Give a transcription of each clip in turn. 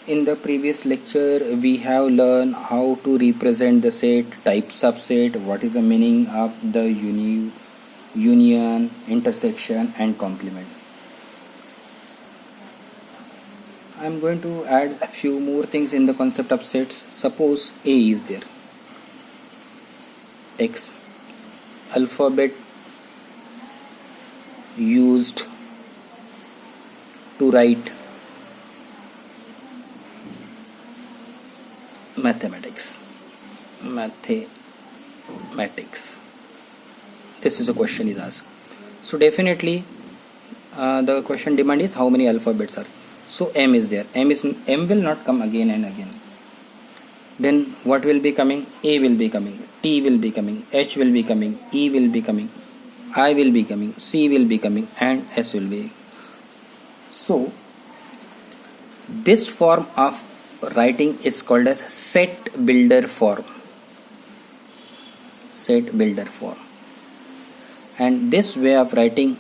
In the previous lecture, we have learned how to represent the set, types of set, what is the meaning of the union, intersection, and complement. I am going to add a few more things in the concept of sets. Suppose A is there, X, alphabet used to write mathematics. This is a question is asked. So definitely the question demand is how many alphabets are. So M is there. M will not come again and again. Then what will be coming? A will be coming, T will be coming, H will be coming, E will be coming, I will be coming, C will be coming, and S will be. So this form of writing is called as set builder form. And this way of writing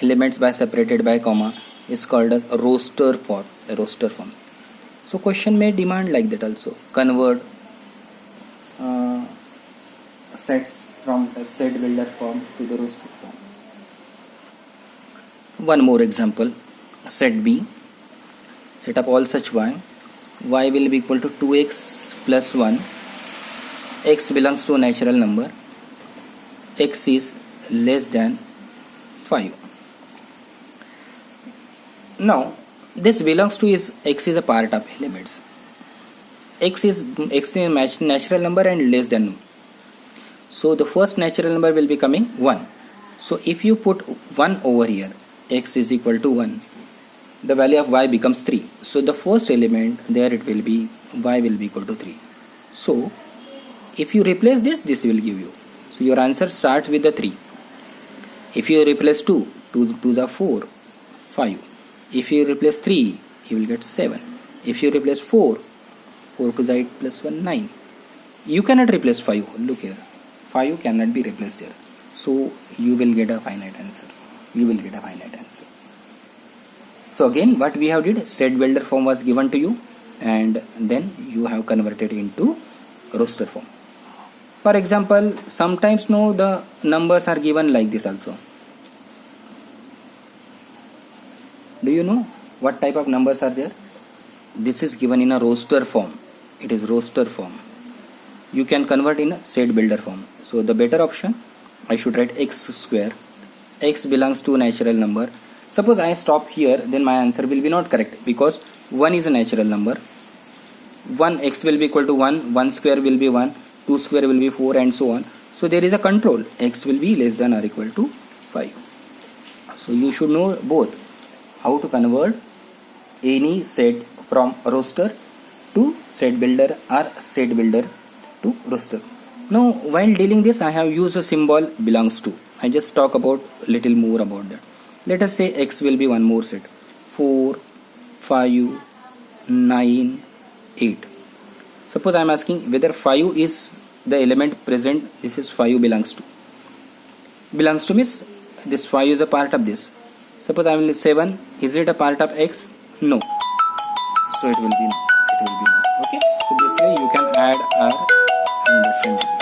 elements by separated by comma is called as a roster form. So question may demand like that also. Convert sets from the set builder form to the roster form. One more example. Set B. Set up all such y will be equal to 2x plus 1. X belongs to a natural number. X is less than 5. Now this belongs to is X is a part of elements. X is a natural number and less than. So the first natural number will be coming 1. So if you put 1 over here, X is equal to 1. The value of y becomes 3. So the first element there it will be y will be equal to 3. So if you replace this will give you. So your answer starts with the 3. If you replace 2 to the 4, 5. If you replace 3, you will get 7. If you replace 4 to the 8 plus 1, 9. You cannot replace 5. Look here. 5 cannot be replaced here. So you will get a finite answer. So again, what we have did, set builder form was given to you, and then you have converted into roster form. For example, sometimes the numbers are given like this also. Do you know what type of numbers are there? This is given in a roster form. It is roster form. You can convert in a set builder form. So the better option, I should write x square. X belongs to a natural number. Suppose I stop here, then my answer will be not correct because 1 is a natural number. 1 x will be equal to 1, 1 square will be 1, 2 square will be 4, and so on. So there is a control. X will be less than or equal to 5. So you should know both how to convert any set from roster to set builder or set builder to roster. Now while dealing this, I have used a symbol belongs to. I just talk about little more about that. Let us say X will be one more set. 4, 5, 9, 8. Suppose I am asking whether 5 is the element present. This is 5 belongs to. Belongs to means this 5 is a part of this. Suppose I will 7. Is it a part of X? No. So it will be no. Okay. So this way you can add R in the center.